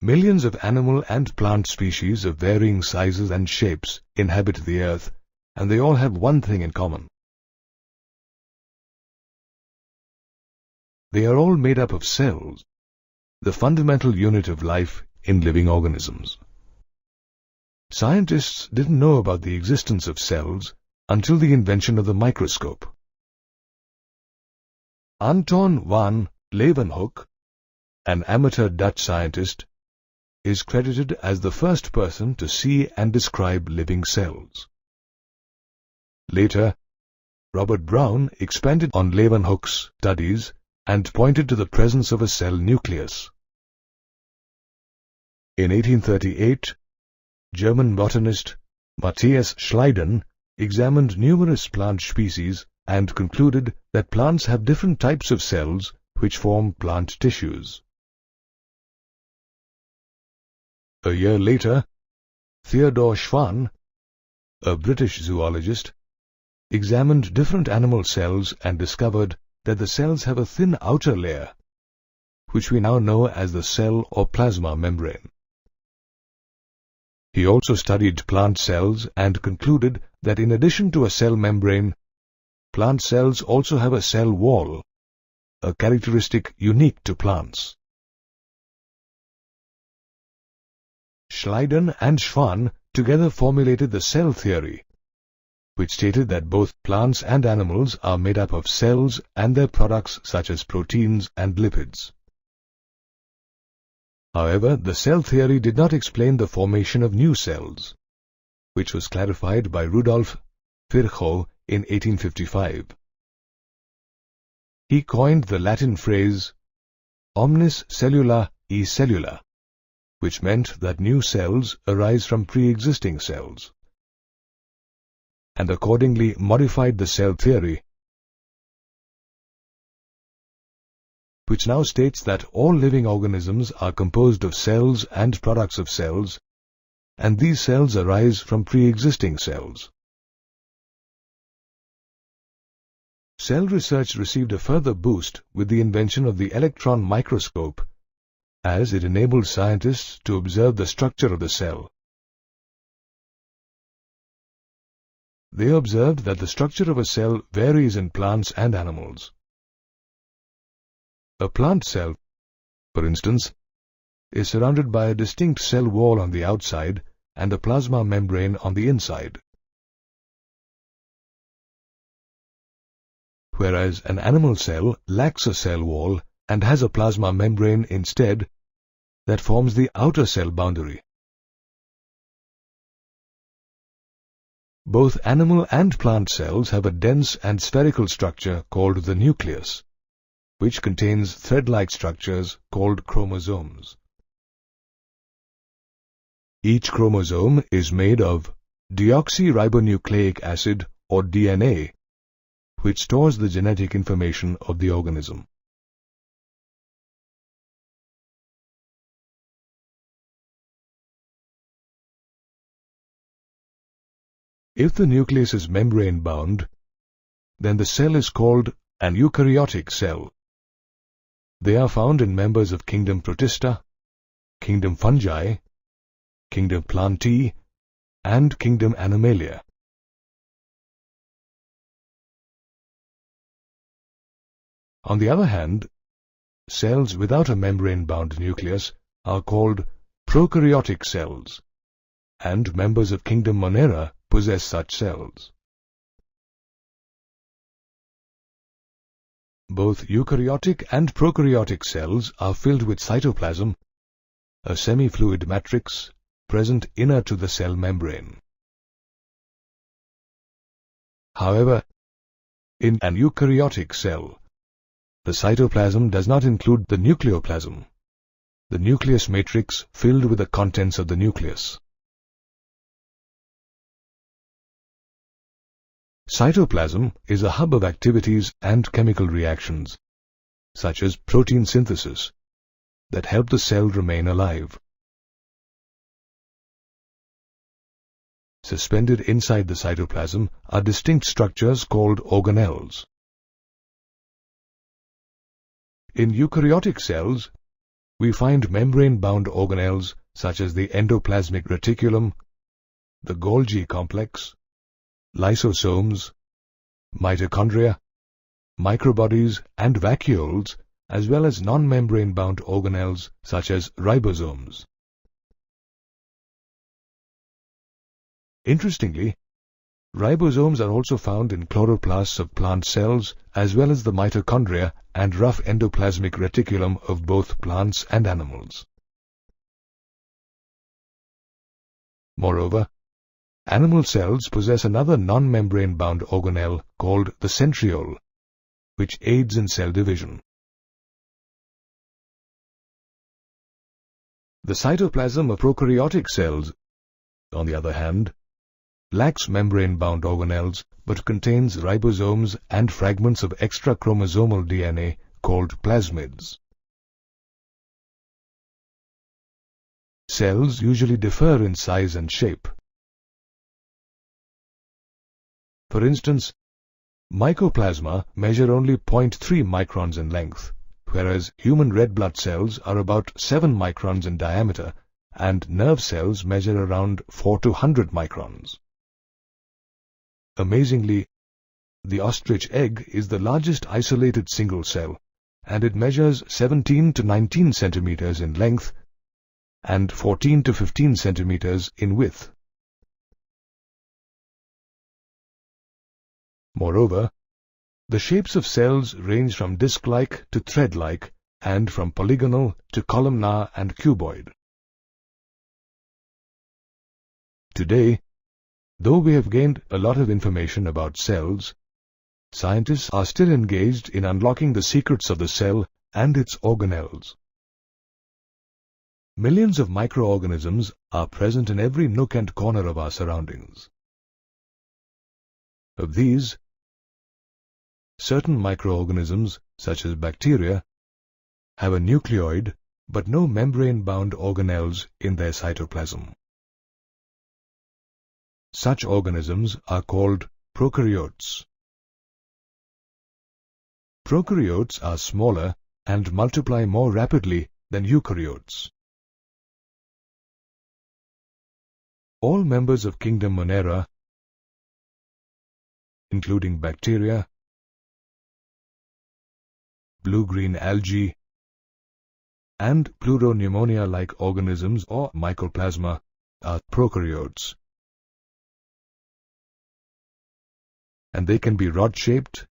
Millions of animal and plant species of varying sizes and shapes inhabit the earth, and they all have one thing in common. They are all made up of cells, the fundamental unit of life in living organisms. Scientists didn't know about the existence of cells until the invention of the microscope. Anton van Leeuwenhoek, an amateur Dutch scientist, is credited as the first person to see and describe living cells. Later, Robert Brown expanded on Leeuwenhoek's studies and pointed to the presence of a cell nucleus. In 1838, German botanist Matthias Schleiden examined numerous plant species and concluded that plants have different types of cells which form plant tissues. A year later, Theodore Schwann, a British zoologist, examined different animal cells and discovered that the cells have a thin outer layer, which we now know as the cell or plasma membrane. He also studied plant cells and concluded that in addition to a cell membrane, plant cells also have a cell wall, a characteristic unique to plants. Schleiden and Schwann together formulated the cell theory, which stated that both plants and animals are made up of cells and their products such as proteins and lipids. However, the cell theory did not explain the formation of new cells, which was clarified by Rudolf Virchow in 1855. He coined the Latin phrase omnis cellula e cellula, which meant that new cells arise from pre-existing cells, and accordingly modified the cell theory, which now states that all living organisms are composed of cells and products of cells, and these cells arise from pre-existing cells. Cell research received a further boost with the invention of the electron microscope, as it enabled scientists to observe the structure of the cell. They observed that the structure of a cell varies in plants and animals. A plant cell, for instance, is surrounded by a distinct cell wall on the outside and a plasma membrane on the inside. Whereas an animal cell lacks a cell wall and has a plasma membrane instead that forms the outer cell boundary. Both animal and plant cells have a dense and spherical structure called the nucleus, which contains thread-like structures called chromosomes. Each chromosome is made of deoxyribonucleic acid or DNA, which stores the genetic information of the organism. If the nucleus is membrane-bound, then the cell is called an eukaryotic cell. They are found in members of kingdom Protista, kingdom Fungi, kingdom Plantae, and kingdom Animalia. On the other hand, cells without a membrane-bound nucleus are called prokaryotic cells, and members of kingdom Monera possess such cells. Both eukaryotic and prokaryotic cells are filled with cytoplasm, a semi-fluid matrix present inner to the cell membrane. However, in an eukaryotic cell, the cytoplasm does not include the nucleoplasm, the nucleus matrix filled with the contents of the nucleus. Cytoplasm is a hub of activities and chemical reactions, such as protein synthesis, that help the cell remain alive. Suspended inside the cytoplasm are distinct structures called organelles. In eukaryotic cells, we find membrane-bound organelles such as the endoplasmic reticulum, the Golgi complex, lysosomes, mitochondria, microbodies and vacuoles, as well as non-membrane-bound organelles such as ribosomes. Interestingly, ribosomes are also found in chloroplasts of plant cells as well as the mitochondria and rough endoplasmic reticulum of both plants and animals. Moreover, animal cells possess another non-membrane-bound organelle called the centriole, which aids in cell division. The cytoplasm of prokaryotic cells, on the other hand, lacks membrane-bound organelles but contains ribosomes and fragments of extrachromosomal DNA called plasmids. Cells usually differ in size and shape. For instance, mycoplasma measure only 0.3 microns in length, whereas human red blood cells are about 7 microns in diameter and nerve cells measure around 4 to 100 microns. Amazingly, the ostrich egg is the largest isolated single cell, and it measures 17 to 19 centimeters in length and 14 to 15 centimeters in width. Moreover, the shapes of cells range from disc-like to thread-like and from polygonal to columnar and cuboid. Today, though we have gained a lot of information about cells, scientists are still engaged in unlocking the secrets of the cell and its organelles. Millions of microorganisms are present in every nook and corner of our surroundings. Of these, certain microorganisms, such as bacteria, have a nucleoid but no membrane-bound organelles in their cytoplasm. Such organisms are called prokaryotes. Prokaryotes are smaller and multiply more rapidly than eukaryotes. All members of kingdom Monera, including bacteria, blue-green algae, and pleuropneumonia-like organisms or mycoplasma, are prokaryotes. And they can be rod-shaped,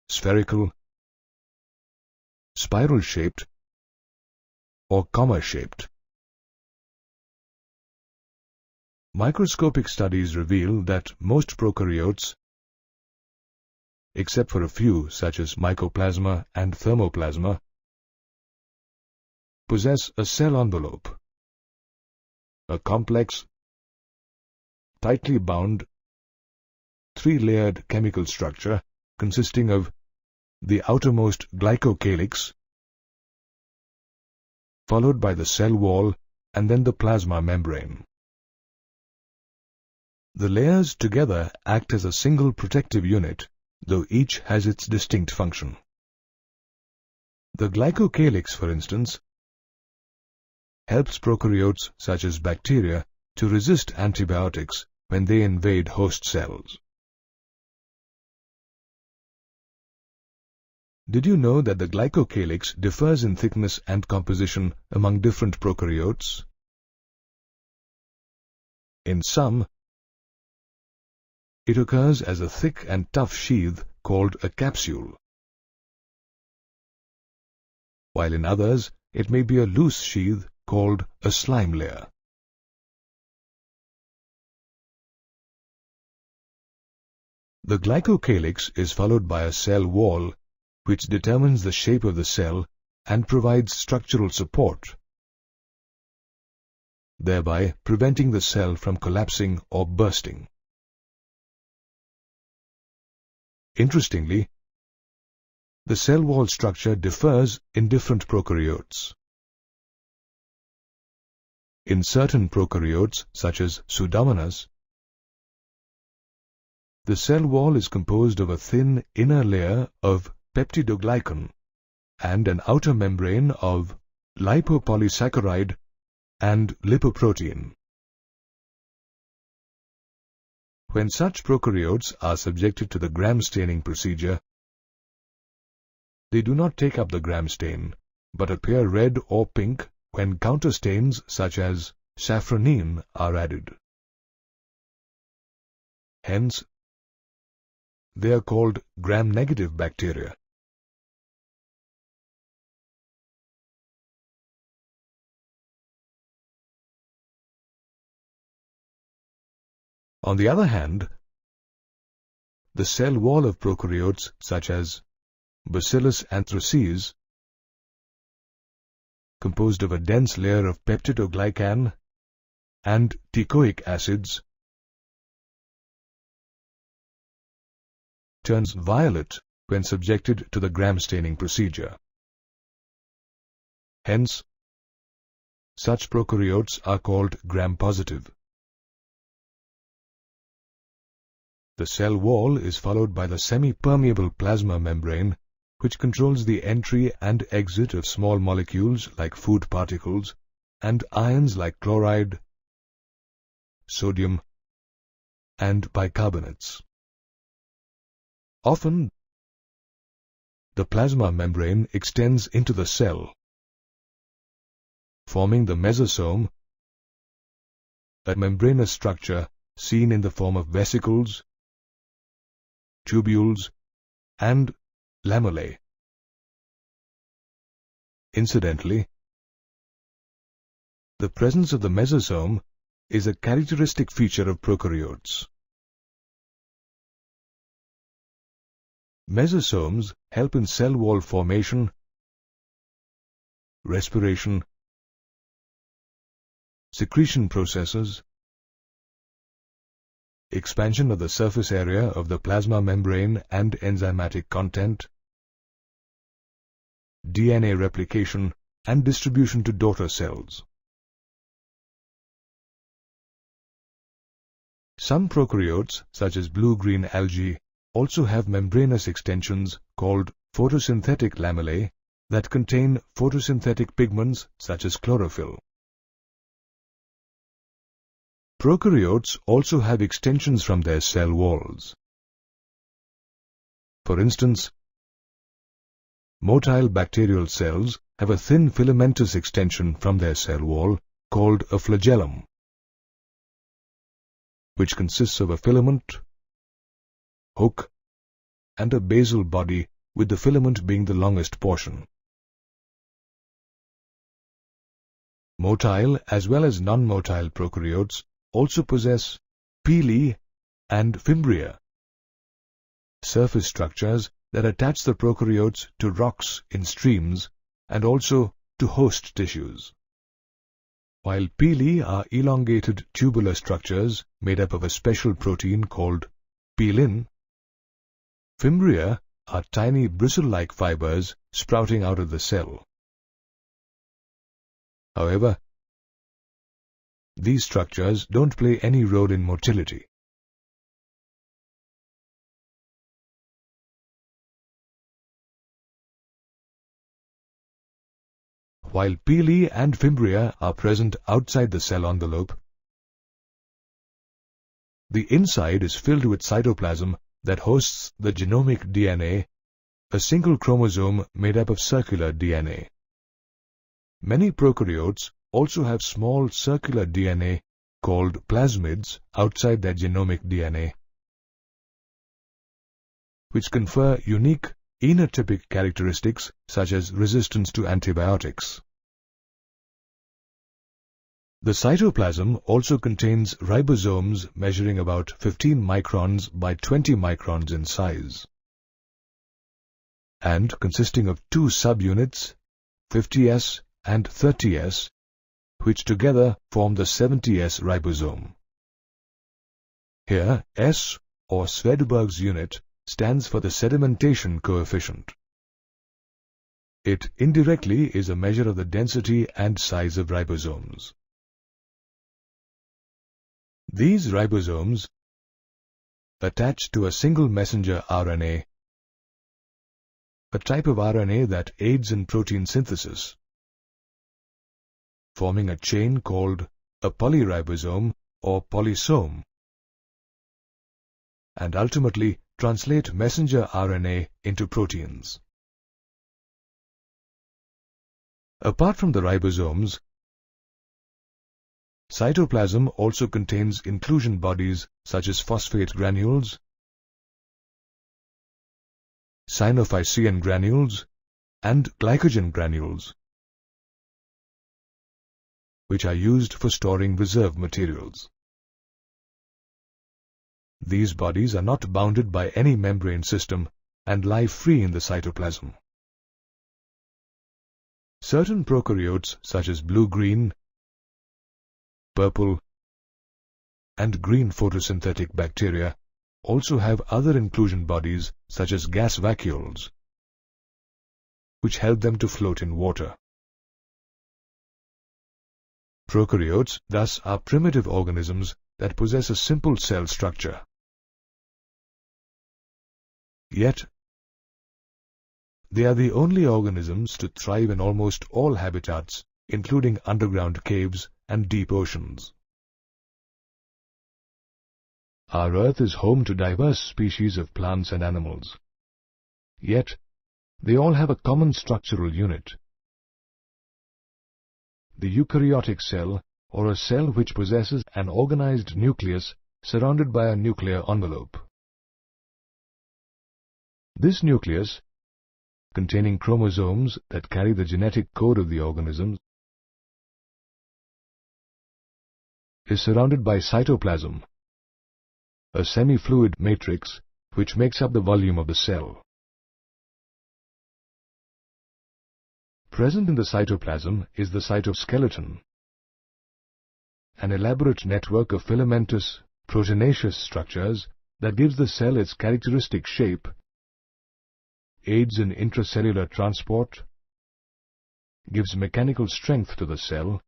spherical, spiral-shaped, or comma-shaped. Microscopic studies reveal that most prokaryotes, except for a few such as mycoplasma and thermoplasma, possess a cell envelope, a complex, tightly bound, three-layered chemical structure consisting of the outermost glycocalyx, followed by the cell wall and then the plasma membrane. The layers together act as a single protective unit, though each has its distinct function. The glycocalyx, for instance, helps prokaryotes such as bacteria to resist antibiotics when they invade host cells. Did you know that the glycocalyx differs in thickness and composition among different prokaryotes? In some, it occurs as a thick and tough sheath called a capsule, while in others it may be a loose sheath called a slime layer. The glycocalyx is followed by a cell wall, which determines the shape of the cell and provides structural support, thereby preventing the cell from collapsing or bursting. Interestingly, the cell wall structure differs in different prokaryotes. In certain prokaryotes, such as Pseudomonas, the cell wall is composed of a thin inner layer of peptidoglycan, and an outer membrane of lipopolysaccharide and lipoprotein. When such prokaryotes are subjected to the Gram staining procedure, they do not take up the Gram stain, but appear red or pink when counterstains such as safranine are added. Hence, they are called Gram-negative bacteria. On the other hand, the cell wall of prokaryotes such as Bacillus anthracis, composed of a dense layer of peptidoglycan and teichoic acids, turns violet when subjected to the Gram staining procedure. Hence, such prokaryotes are called Gram-positive. The cell wall is followed by the semi-permeable plasma membrane, which controls the entry and exit of small molecules like food particles and ions like chloride, sodium, and bicarbonates. Often, the plasma membrane extends into the cell, forming the mesosome, a membranous structure seen in the form of vesicles, tubules, and lamellae. Incidentally, the presence of the mesosome is a characteristic feature of prokaryotes. Mesosomes help in cell wall formation, respiration, secretion processes, expansion of the surface area of the plasma membrane and enzymatic content, DNA replication, and distribution to daughter cells. Some prokaryotes, such as blue-green algae, also have membranous extensions called photosynthetic lamellae that contain photosynthetic pigments such as chlorophyll. Prokaryotes also have extensions from their cell walls. For instance, motile bacterial cells have a thin filamentous extension from their cell wall called a flagellum, which consists of a filament, hook, and a basal body, with the filament being the longest portion. Motile as well as non-motile prokaryotes also possess pili and fimbria, surface structures that attach the prokaryotes to rocks in streams and also to host tissues. While pili are elongated tubular structures made up of a special protein called pilin, fimbria are tiny bristle-like fibers sprouting out of the cell. However, these structures don't play any role in motility. While pili and fimbria are present outside the cell envelope, the inside is filled with cytoplasm that hosts the genomic DNA, a single chromosome made up of circular DNA. Many prokaryotes also have small circular DNA called plasmids outside their genomic DNA, which confer unique enotypic characteristics such as resistance to antibiotics. The cytoplasm also contains ribosomes measuring about 15 microns by 20 microns in size, and consisting of two subunits, 50S and 30S, which together form the 70S ribosome. Here, S, or Svedberg's unit, stands for the sedimentation coefficient. It indirectly is a measure of the density and size of ribosomes. These ribosomes, attached to a single messenger RNA, a type of RNA that aids in protein synthesis, forming a chain called a polyribosome or polysome, and ultimately translate messenger RNA into proteins. Apart from the ribosomes, cytoplasm also contains inclusion bodies such as phosphate granules, synophycean granules, and glycogen granules, which are used for storing reserve materials. These bodies are not bounded by any membrane system and lie free in the cytoplasm. Certain prokaryotes such as blue-green, purple, and green photosynthetic bacteria also have other inclusion bodies such as gas vacuoles, which help them to float in water. Prokaryotes, thus, are primitive organisms that possess a simple cell structure. Yet, they are the only organisms to thrive in almost all habitats, including underground caves and deep oceans. Our Earth is home to diverse species of plants and animals. Yet, they all have a common structural unit: the eukaryotic cell, or a cell which possesses an organized nucleus surrounded by a nuclear envelope. This nucleus, containing chromosomes that carry the genetic code of the organism, is surrounded by cytoplasm, a semi-fluid matrix which makes up the volume of the cell. Present in the cytoplasm is the cytoskeleton, an elaborate network of filamentous, proteinaceous structures that gives the cell its characteristic shape, aids in intracellular transport, gives mechanical strength to the cell,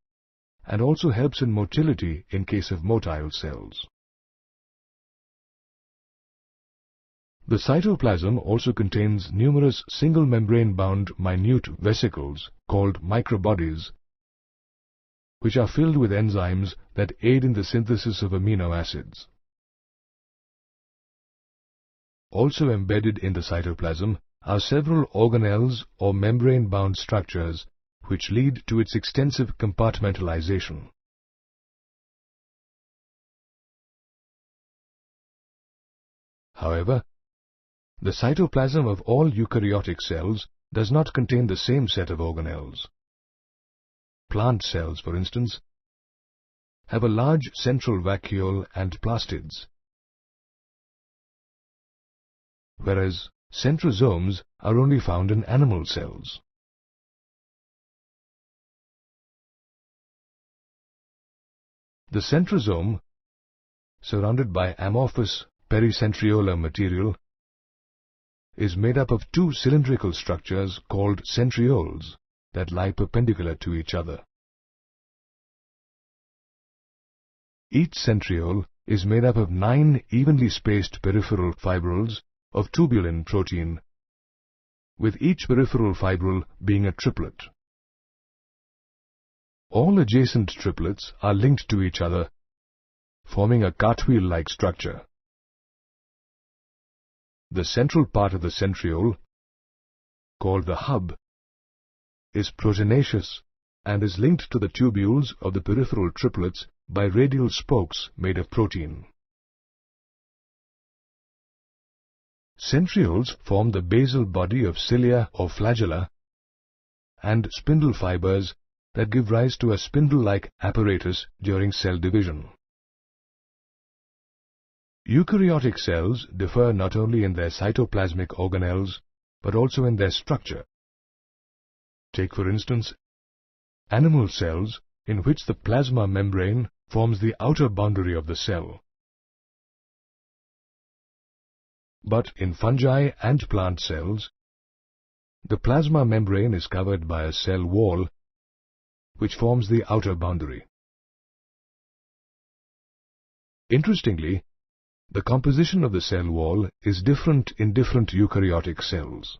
and also helps in motility in case of motile cells. The cytoplasm also contains numerous single membrane-bound minute vesicles called microbodies, which are filled with enzymes that aid in the synthesis of amino acids. Also embedded in the cytoplasm are several organelles or membrane-bound structures which lead to its extensive compartmentalization. However, the cytoplasm of all eukaryotic cells does not contain the same set of organelles. Plant cells, for instance, have a large central vacuole and plastids, whereas centrosomes are only found in animal cells. The centrosome, surrounded by amorphous pericentriolar material, is made up of two cylindrical structures called centrioles that lie perpendicular to each other. Each centriole is made up of 9 evenly spaced peripheral fibrils of tubulin protein, with each peripheral fibril being a triplet. All adjacent triplets are linked to each other, forming a cartwheel-like structure. The central part of the centriole, called the hub, is proteinaceous and is linked to the tubules of the peripheral triplets by radial spokes made of protein. Centrioles form the basal body of cilia or flagella and spindle fibers that give rise to a spindle-like apparatus during cell division. Eukaryotic cells differ not only in their cytoplasmic organelles, but also in their structure. Take, for instance, animal cells in which the plasma membrane forms the outer boundary of the cell. But in fungi and plant cells, the plasma membrane is covered by a cell wall, which forms the outer boundary. Interestingly, the composition of the cell wall is different in different eukaryotic cells.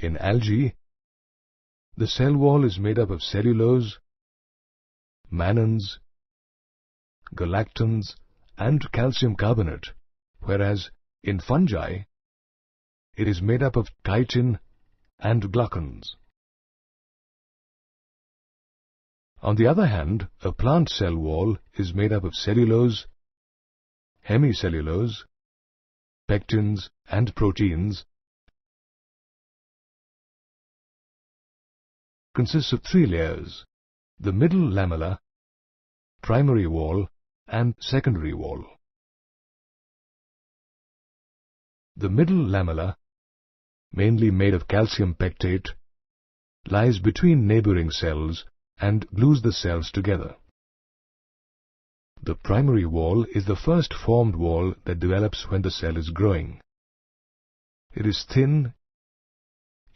In algae, the cell wall is made up of cellulose, mannans, galactans and calcium carbonate, whereas in fungi, it is made up of chitin and glucans. On the other hand, a plant cell wall is made up of cellulose, hemicellulose, pectins and proteins, consists of 3 layers: the middle lamella, primary wall and secondary wall. The middle lamella, mainly made of calcium pectate, lies between neighboring cells and glues the cells together. The primary wall is the first formed wall that develops when the cell is growing. It is thin,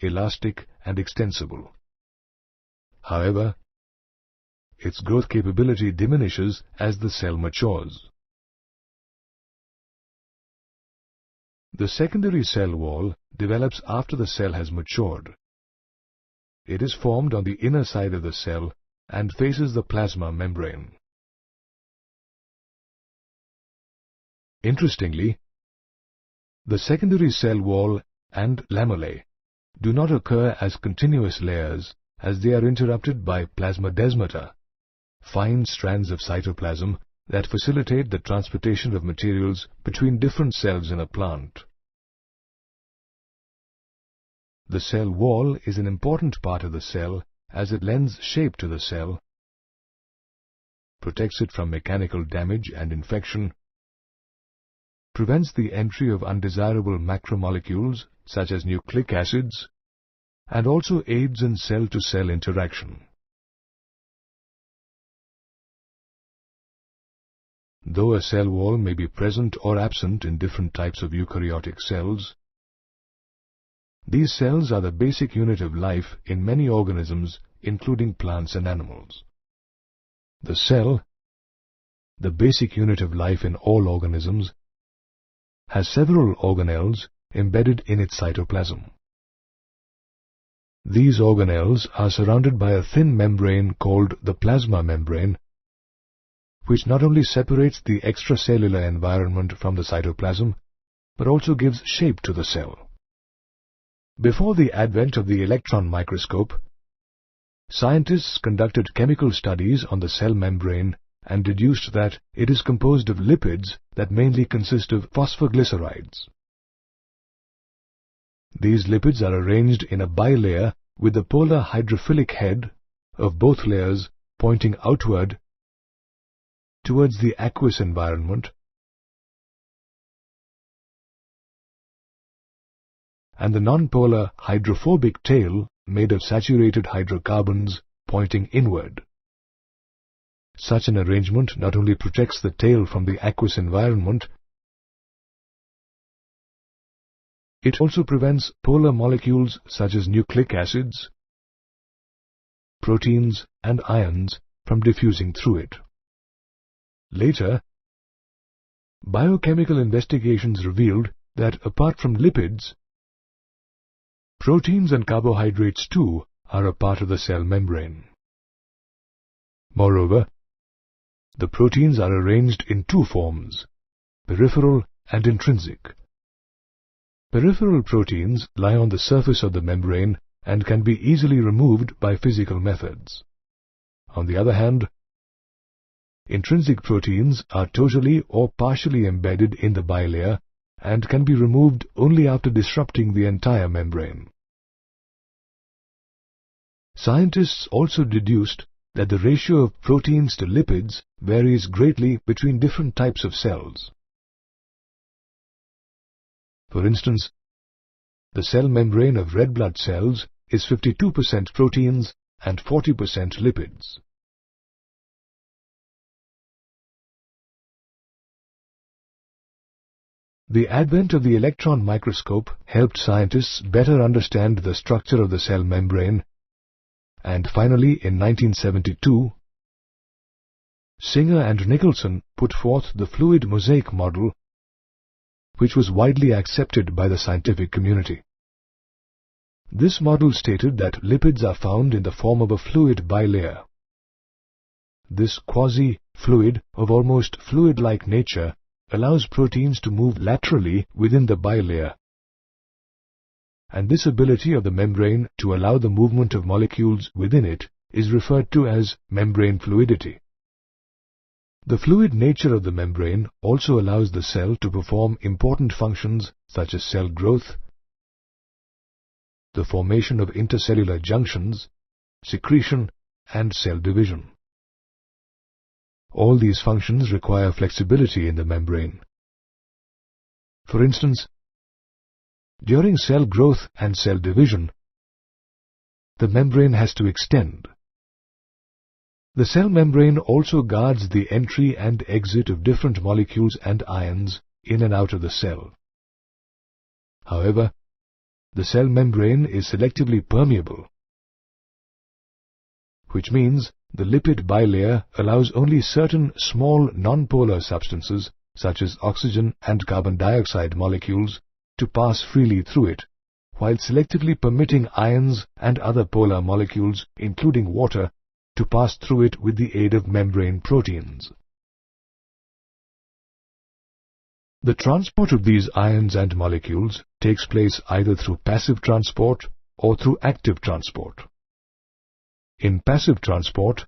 elastic and extensible. However, its growth capability diminishes as the cell matures. The secondary cell wall develops after the cell has matured. It is formed on the inner side of the cell and faces the plasma membrane. Interestingly, the secondary cell wall and lamellae do not occur as continuous layers, as they are interrupted by plasmodesmata, fine strands of cytoplasm that facilitate the transportation of materials between different cells in a plant. The cell wall is an important part of the cell as it lends shape to the cell, protects it from mechanical damage and infection, prevents the entry of undesirable macromolecules such as nucleic acids, and also aids in cell-to-cell interaction. Though a cell wall may be present or absent in different types of eukaryotic cells, these cells are the basic unit of life in many organisms, including plants and animals. The cell, the basic unit of life in all organisms, has several organelles embedded in its cytoplasm. These organelles are surrounded by a thin membrane called the plasma membrane, which not only separates the extracellular environment from the cytoplasm, but also gives shape to the cell. Before the advent of the electron microscope, scientists conducted chemical studies on the cell membrane and deduced that it is composed of lipids that mainly consist of phosphoglycerides. These lipids are arranged in a bilayer with the polar hydrophilic head of both layers pointing outward towards the aqueous environment, and the nonpolar hydrophobic tail made of saturated hydrocarbons pointing inward. Such an arrangement not only protects the tail from the aqueous environment, it also prevents polar molecules such as nucleic acids, proteins and ions from diffusing through it. Later, biochemical investigations revealed that apart from lipids, proteins and carbohydrates too are a part of the cell membrane. Moreover, the proteins are arranged in 2 forms, peripheral and intrinsic. Peripheral proteins lie on the surface of the membrane and can be easily removed by physical methods. On the other hand, intrinsic proteins are totally or partially embedded in the bilayer and can be removed only after disrupting the entire membrane. Scientists also deduced that the ratio of proteins to lipids varies greatly between different types of cells. For instance, the cell membrane of red blood cells is 52% proteins and 40% lipids. The advent of the electron microscope helped scientists better understand the structure of the cell membrane, and finally in 1972, Singer and Nicholson put forth the fluid mosaic model, which was widely accepted by the scientific community. This model stated that lipids are found in the form of a fluid bilayer. This quasi-fluid of almost fluid-like nature allows proteins to move laterally within the bilayer, and this ability of the membrane to allow the movement of molecules within it is referred to as membrane fluidity. The fluid nature of the membrane also allows the cell to perform important functions such as cell growth, the formation of intercellular junctions, secretion, and cell division. All these functions require flexibility in the membrane. For instance, during cell growth and cell division, the membrane has to extend. The cell membrane also guards the entry and exit of different molecules and ions in and out of the cell. However, the cell membrane is selectively permeable, which means the lipid bilayer allows only certain small non-polar substances such as oxygen and carbon dioxide molecules to pass freely through it, while selectively permitting ions and other polar molecules, including water, to pass through it with the aid of membrane proteins. The transport of these ions and molecules takes place either through passive transport or through active transport. In passive transport,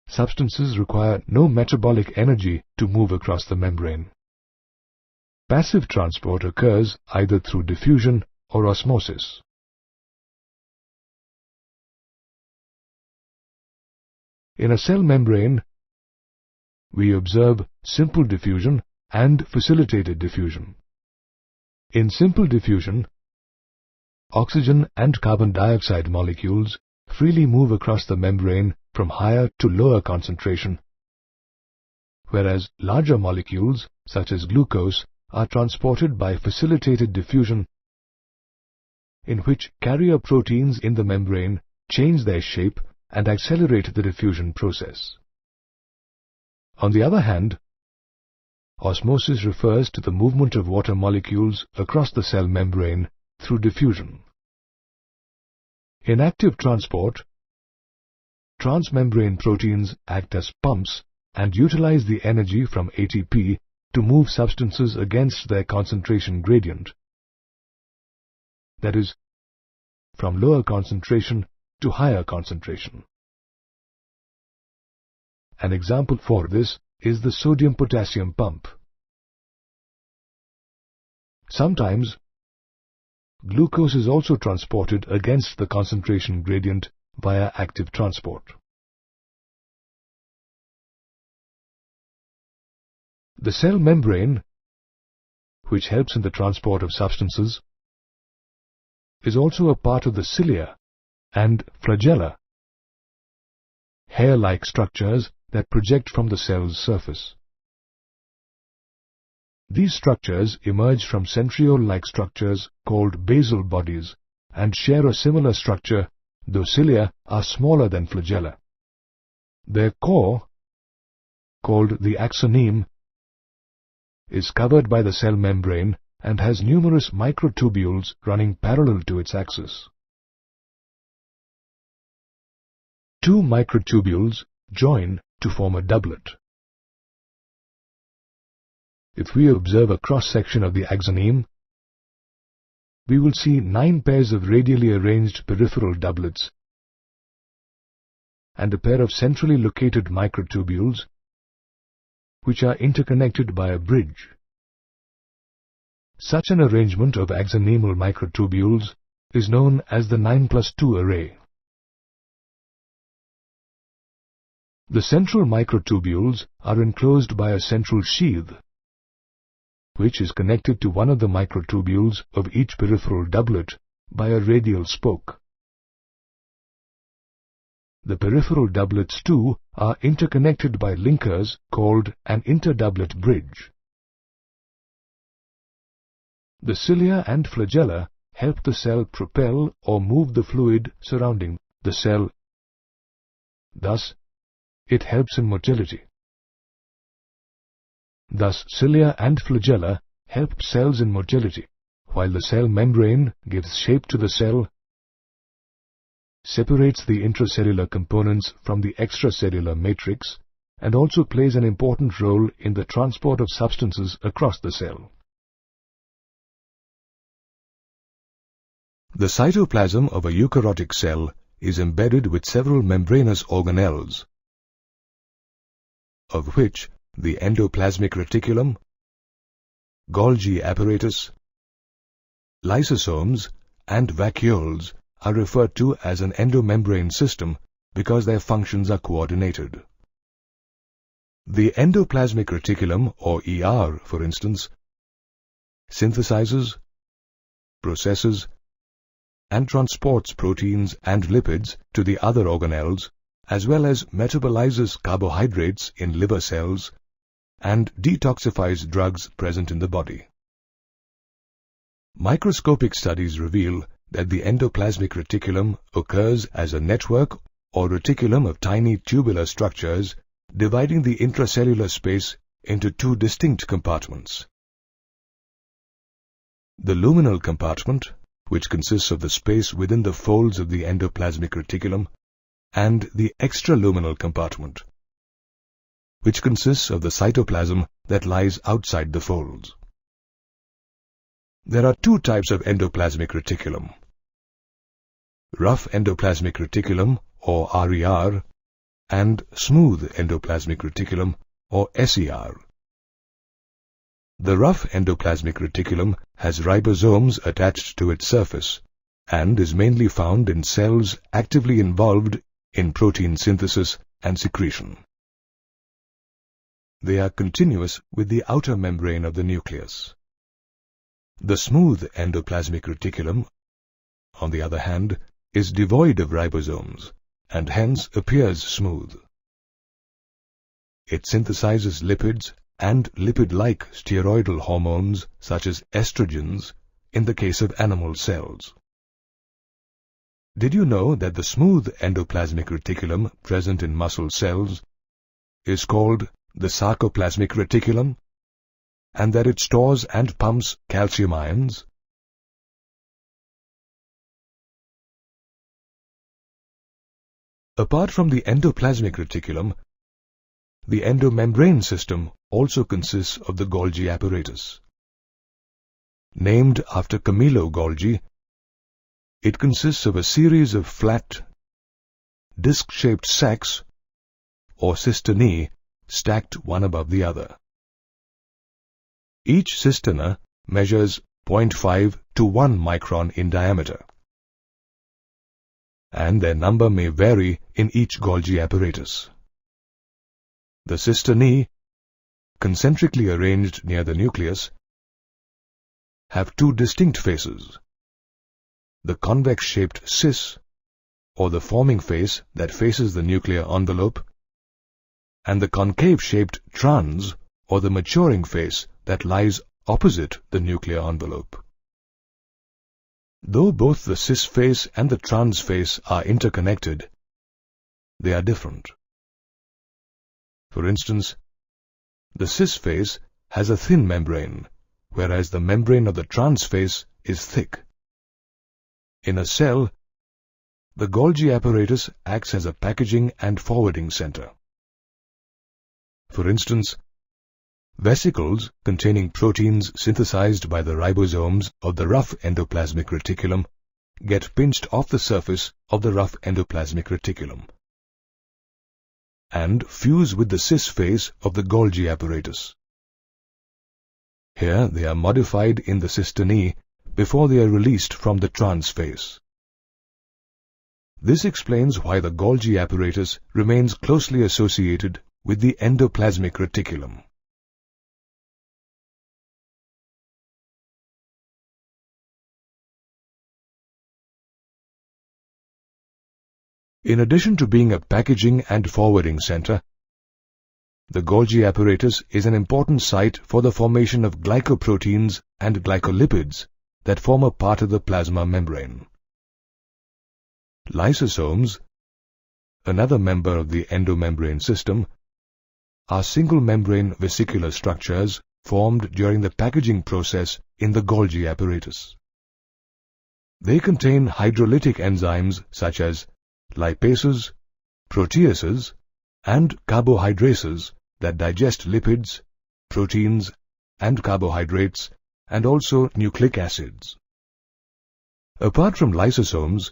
substances require no metabolic energy to move across the membrane. Passive transport occurs either through diffusion or osmosis. In a cell membrane, we observe simple diffusion and facilitated diffusion. In simple diffusion, oxygen and carbon dioxide molecules freely move across the membrane from higher to lower concentration, whereas larger molecules, such as glucose, are transported by facilitated diffusion, in which carrier proteins in the membrane change their shape and accelerate the diffusion process. On the other hand, osmosis refers to the movement of water molecules across the cell membrane through diffusion. In active transport, transmembrane proteins act as pumps and utilize the energy from ATP to move substances against their concentration gradient, that is, from lower concentration to higher concentration. An example for this is the sodium-potassium pump. Sometimes, glucose is also transported against the concentration gradient via active transport. The cell membrane, which helps in the transport of substances, is also a part of the cilia and flagella, hair-like structures that project from the cell's surface. These structures emerge from centriole-like structures called basal bodies and share a similar structure, though cilia are smaller than flagella. Their core, called the axoneme, is covered by the cell membrane and has numerous microtubules running parallel to its axis. Two microtubules join to form a doublet. If we observe a cross-section of the axoneme, we will see 9 pairs of radially arranged peripheral doublets and a pair of centrally located microtubules which are interconnected by a bridge. Such an arrangement of axonemal microtubules is known as the 9+2 array. The central microtubules are enclosed by a central sheath, which is connected to one of the microtubules of each peripheral doublet by a radial spoke. The peripheral doublets too are interconnected by linkers called an interdoublet bridge. The cilia and flagella help the cell propel or move the fluid surrounding the cell. Thus, it helps in motility. Thus, cilia and flagella help cells in motility, while the cell membrane gives shape to the cell, separates the intracellular components from the extracellular matrix, and also plays an important role in the transport of substances across the cell. The cytoplasm of a eukaryotic cell is embedded with several membranous organelles, of which the endoplasmic reticulum, Golgi apparatus, lysosomes, and vacuoles are referred to as an endomembrane system because their functions are coordinated. The endoplasmic reticulum, or ER, for instance, synthesizes, processes, and transports proteins and lipids to the other organelles, as well as metabolizes carbohydrates in liver cells and detoxifies drugs present in the body. Microscopic studies reveal that the endoplasmic reticulum occurs as a network or reticulum of tiny tubular structures dividing the intracellular space into two distinct compartments. The luminal compartment, which consists of the space within the folds of the endoplasmic reticulum, and the extraluminal compartment, which consists of the cytoplasm that lies outside the folds. There are two types of endoplasmic reticulum: rough endoplasmic reticulum, or RER, and smooth endoplasmic reticulum, or SER. The rough endoplasmic reticulum has ribosomes attached to its surface and is mainly found in cells actively involved in protein synthesis and secretion. They are continuous with the outer membrane of the nucleus. The smooth endoplasmic reticulum, on the other hand, is devoid of ribosomes and hence appears smooth. It synthesizes lipids and lipid-like steroidal hormones such as estrogens in the case of animal cells. Did you know that the smooth endoplasmic reticulum present in muscle cells is called the sarcoplasmic reticulum, and that it stores and pumps calcium ions? Apart from the endoplasmic reticulum, the endomembrane system also consists of the Golgi apparatus. Named after Camillo Golgi, it consists of a series of flat, disc-shaped sacs, or cisternae, stacked one above the other. Each cisterna measures 0.5 to 1 micron in diameter, and their number may vary in each Golgi apparatus. The cisternae, concentrically arranged near the nucleus, have two distinct faces: the convex-shaped cis, or the forming face that faces the nuclear envelope, and the concave-shaped trans, or the maturing face that lies opposite the nuclear envelope. Though both the cis face and the trans face are interconnected, they are different. For instance, the cis face has a thin membrane, whereas the membrane of the trans face is thick. In a cell, the Golgi apparatus acts as a packaging and forwarding center. For instance, vesicles containing proteins synthesized by the ribosomes of the rough endoplasmic reticulum get pinched off the surface of the rough endoplasmic reticulum and fuse with the cis face of the Golgi apparatus. Here they are modified in the cisternae before they are released from the trans face. This explains why the Golgi apparatus remains closely associated with the endoplasmic reticulum. In addition to being a packaging and forwarding center, the Golgi apparatus is an important site for the formation of glycoproteins and glycolipids that form a part of the plasma membrane. Lysosomes, another member of the endomembrane system, are single-membrane vesicular structures formed during the packaging process in the Golgi apparatus. They contain hydrolytic enzymes such as lipases, proteases, and carbohydrases that digest lipids, proteins, and carbohydrates, and also nucleic acids. Apart from lysosomes,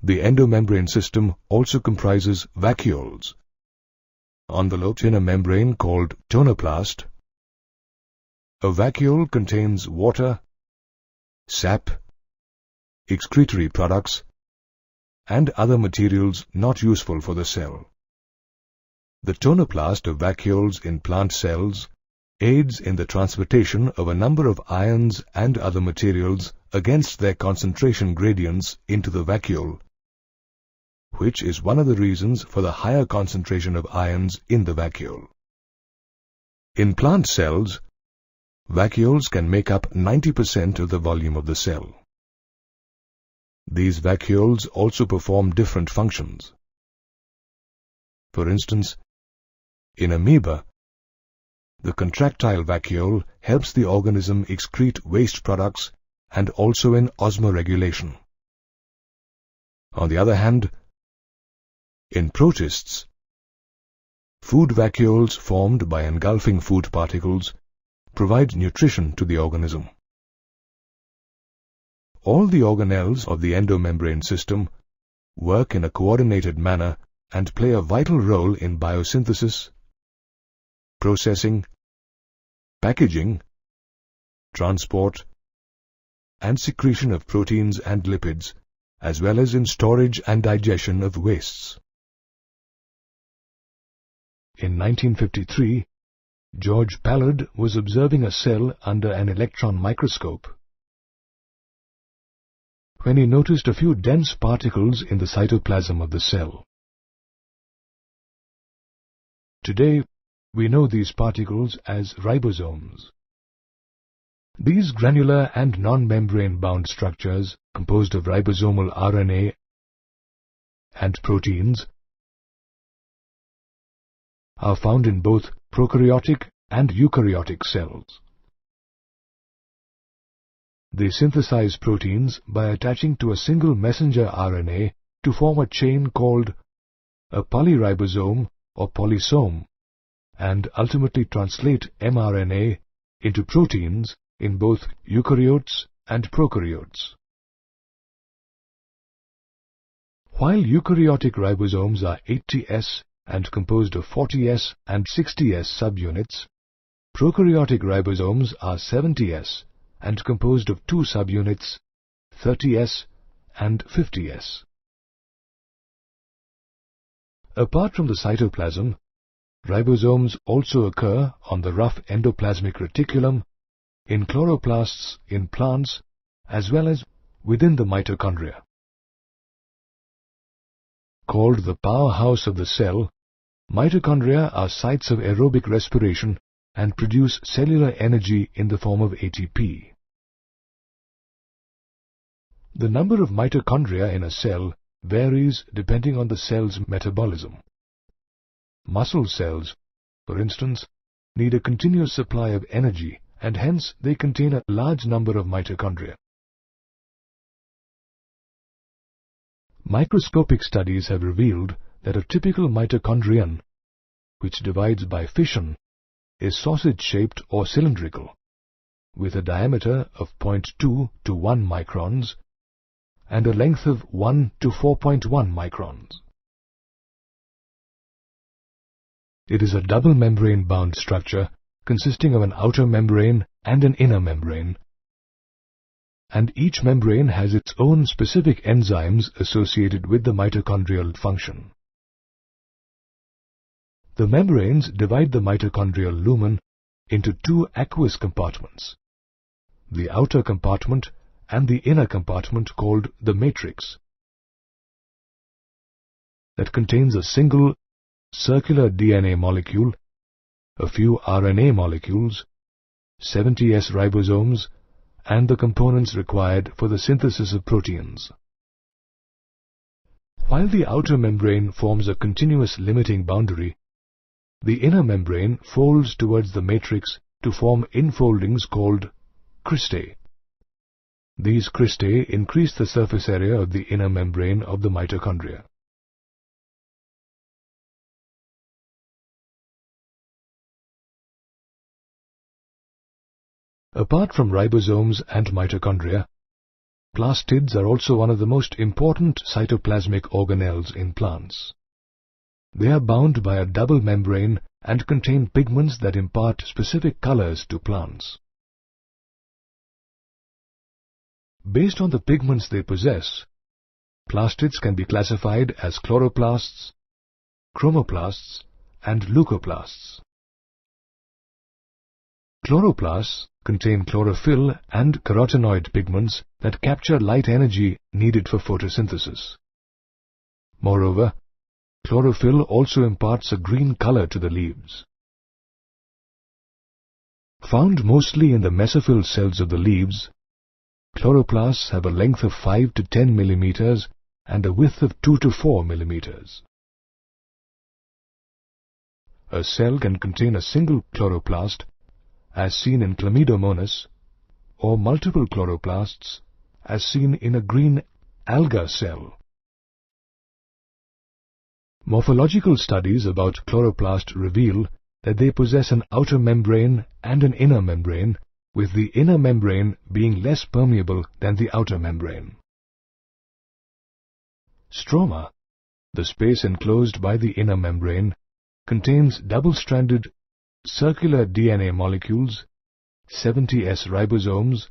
the endomembrane system also comprises vacuoles. Enveloped in a membrane called tonoplast, a vacuole contains water, sap, excretory products, and other materials not useful for the cell. The tonoplast of vacuoles in plant cells aids in the transportation of a number of ions and other materials against their concentration gradients into the vacuole, which is one of the reasons for the higher concentration of ions in the vacuole. In plant cells, vacuoles can make up 90% of the volume of the cell. These vacuoles also perform different functions. For instance, in amoeba, the contractile vacuole helps the organism excrete waste products and also in osmoregulation. On the other hand, in protists, food vacuoles formed by engulfing food particles provide nutrition to the organism. All the organelles of the endomembrane system work in a coordinated manner and play a vital role in biosynthesis, processing, packaging, transport, and secretion of proteins and lipids, as well as in storage and digestion of wastes. In 1953, George Pallard was observing a cell under an electron microscope when he noticed a few dense particles in the cytoplasm of the cell. Today, we know these particles as ribosomes. These granular and non-membrane bound structures, composed of ribosomal RNA and proteins, are found in both prokaryotic and eukaryotic cells. They synthesize proteins by attaching to a single messenger RNA to form a chain called a polyribosome or polysome, and ultimately translate mRNA into proteins in both eukaryotes and prokaryotes. While eukaryotic ribosomes are 80S and composed of 40S and 60S subunits, prokaryotic ribosomes are 70S and composed of two subunits, 30S and 50S. Apart from the cytoplasm, ribosomes also occur on the rough endoplasmic reticulum, in chloroplasts in plants, as well as within the mitochondria. Called the powerhouse of the cell, mitochondria are sites of aerobic respiration and produce cellular energy in the form of ATP. The number of mitochondria in a cell varies depending on the cell's metabolism. Muscle cells, for instance, need a continuous supply of energy, and hence they contain a large number of mitochondria. Microscopic studies have revealed that a typical mitochondrion, which divides by fission, is sausage-shaped or cylindrical, with a diameter of 0.2 to 1 microns and a length of 1 to 4.1 microns. It is a double membrane bound structure consisting of an outer membrane and an inner membrane, and each membrane has its own specific enzymes associated with the mitochondrial function. The membranes divide the mitochondrial lumen into two aqueous compartments, the outer compartment and the inner compartment called the matrix, that contains a single circular DNA molecule, a few RNA molecules, 70S ribosomes, and the components required for the synthesis of proteins. While the outer membrane forms a continuous limiting boundary, the inner membrane folds towards the matrix to form infoldings called cristae. These cristae increase the surface area of the inner membrane of the mitochondria. Apart from ribosomes and mitochondria, plastids are also one of the most important cytoplasmic organelles in plants. They are bound by a double membrane and contain pigments that impart specific colors to plants. Based on the pigments they possess, plastids can be classified as chloroplasts, chromoplasts, and leucoplasts. Chloroplasts contain chlorophyll and carotenoid pigments that capture light energy needed for photosynthesis. Moreover, chlorophyll also imparts a green color to the leaves. Found mostly in the mesophyll cells of the leaves, chloroplasts have a length of 5 to 10 millimeters and a width of 2 to 4 millimeters. A cell can contain a single chloroplast, as seen in Chlamydomonas, or multiple chloroplasts, as seen in a green alga cell. Morphological studies about chloroplast reveal that they possess an outer membrane and an inner membrane, with the inner membrane being less permeable than the outer membrane. Stroma, the space enclosed by the inner membrane, contains double-stranded circular DNA molecules, 70S ribosomes,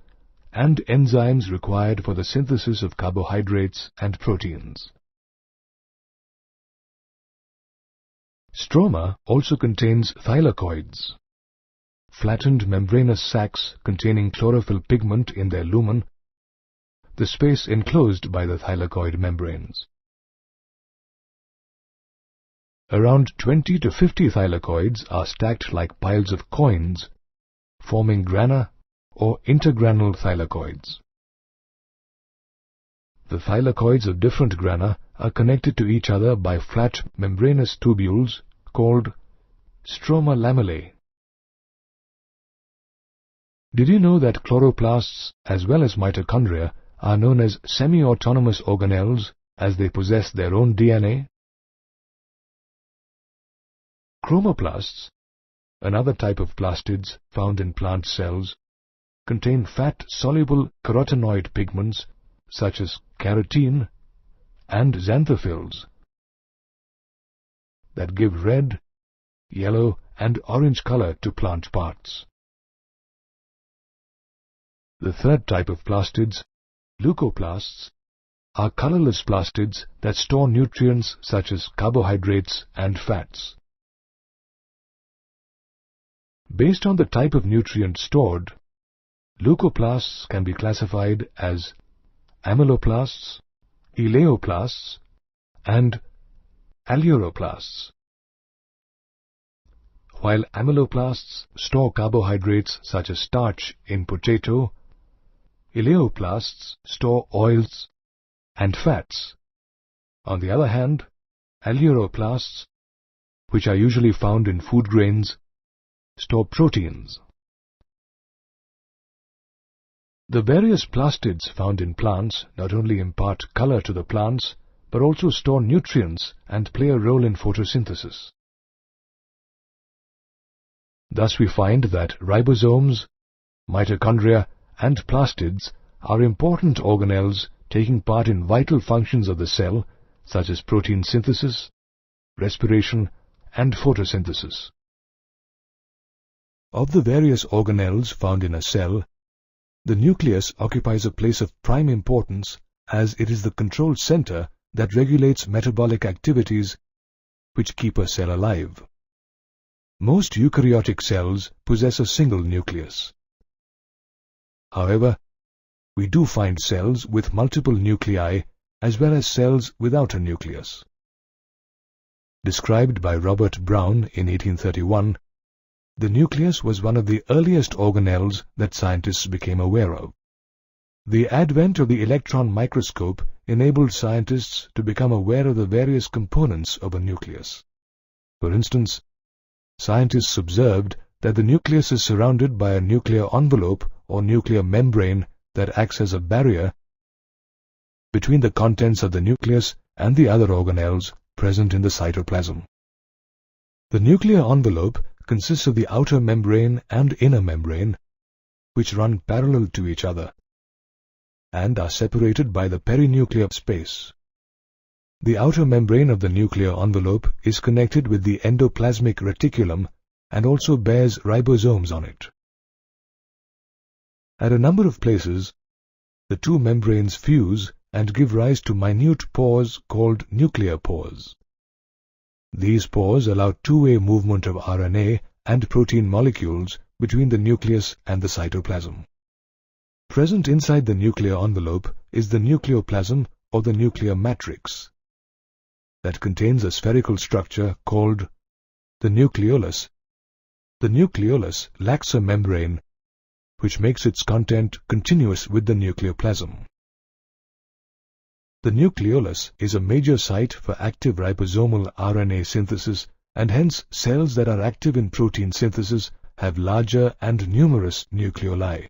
and enzymes required for the synthesis of carbohydrates and proteins. Stroma also contains thylakoids, flattened membranous sacs containing chlorophyll pigment in their lumen, the space enclosed by the thylakoid membranes. Around 20 to 50 thylakoids are stacked like piles of coins, forming grana or intergranal thylakoids. The thylakoids of different grana are connected to each other by flat membranous tubules called stroma lamellae. Did you know that chloroplasts as well as mitochondria are known as semi-autonomous organelles as they possess their own DNA? Chromoplasts, another type of plastids found in plant cells, contain fat-soluble carotenoid pigments such as carotene and xanthophylls that give red, yellow, and orange color to plant parts. The third type of plastids, leucoplasts, are colorless plastids that store nutrients such as carbohydrates and fats. Based on the type of nutrient stored, leucoplasts can be classified as amyloplasts, eleoplasts, and aleuroplasts. While amyloplasts store carbohydrates such as starch in potato, eleoplasts store oils and fats. On the other hand, aleuroplasts, which are usually found in food grains, store proteins. The various plastids found in plants not only impart color to the plants, but also store nutrients and play a role in photosynthesis. Thus we find that ribosomes, mitochondria, and plastids are important organelles taking part in vital functions of the cell, such as protein synthesis, respiration, and photosynthesis. Of the various organelles found in a cell, the nucleus occupies a place of prime importance as it is the control center that regulates metabolic activities which keep a cell alive. Most eukaryotic cells possess a single nucleus. However, we do find cells with multiple nuclei as well as cells without a nucleus. Described by Robert Brown in 1831, the nucleus was one of the earliest organelles that scientists became aware of. The advent of the electron microscope enabled scientists to become aware of the various components of a nucleus. For instance, scientists observed that the nucleus is surrounded by a nuclear envelope or nuclear membrane that acts as a barrier between the contents of the nucleus and the other organelles present in the cytoplasm. The nuclear envelope consists of the outer membrane and inner membrane, which run parallel to each other and are separated by the perinuclear space. The outer membrane of the nuclear envelope is connected with the endoplasmic reticulum and also bears ribosomes on it. At a number of places, the two membranes fuse and give rise to minute pores called nuclear pores. These pores allow two-way movement of RNA and protein molecules between the nucleus and the cytoplasm. Present inside the nuclear envelope is the nucleoplasm or the nuclear matrix that contains a spherical structure called the nucleolus. The nucleolus lacks a membrane which makes its content continuous with the nucleoplasm. The nucleolus is a major site for active ribosomal RNA synthesis, and hence cells that are active in protein synthesis have larger and numerous nucleoli.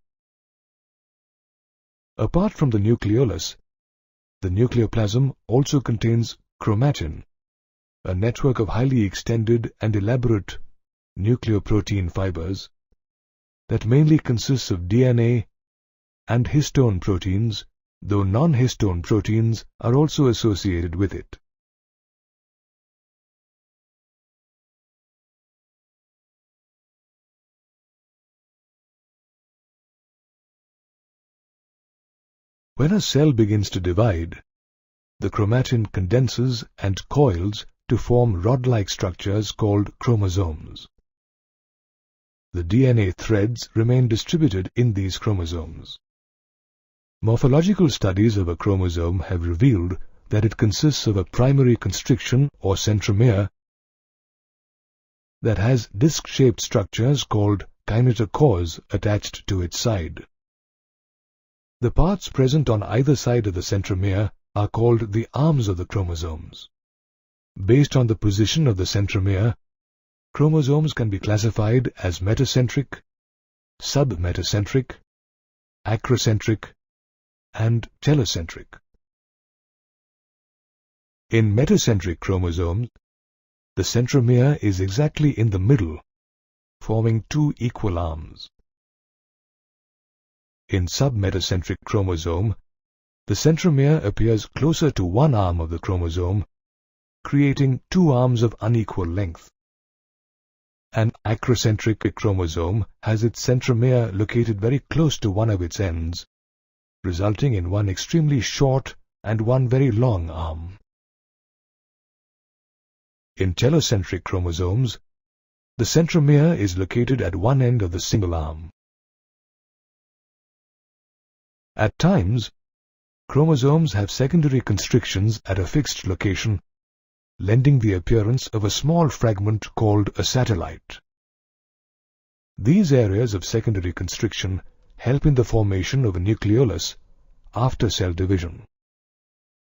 Apart from the nucleolus, the nucleoplasm also contains chromatin, a network of highly extended and elaborate nucleoprotein fibers that mainly consists of DNA and histone proteins, though non-histone proteins are also associated with it. When a cell begins to divide, the chromatin condenses and coils to form rod-like structures called chromosomes. The DNA threads remain distributed in these chromosomes. Morphological studies of a chromosome have revealed that it consists of a primary constriction or centromere that has disc-shaped structures called kinetochores attached to its side. The parts present on either side of the centromere are called the arms of the chromosomes. Based on the position of the centromere, chromosomes can be classified as metacentric, submetacentric, acrocentric, and telocentric. In metacentric chromosomes, the centromere is exactly in the middle, forming two equal arms. In submetacentric chromosome, the centromere appears closer to one arm of the chromosome, creating two arms of unequal length. An acrocentric chromosome has its centromere located very close to one of its ends, resulting in one extremely short and one very long arm. In telocentric chromosomes, the centromere is located at one end of the single arm. At times, chromosomes have secondary constrictions at a fixed location, lending the appearance of a small fragment called a satellite. These areas of secondary constriction help in the formation of a nucleolus after cell division.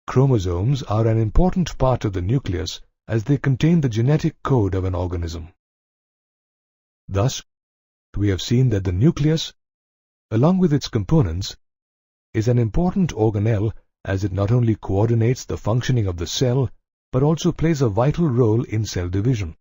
Chromosomes are an important part of the nucleus as they contain the genetic code of an organism. Thus, we have seen that the nucleus, along with its components, is an important organelle as it not only coordinates the functioning of the cell but also plays a vital role in cell division.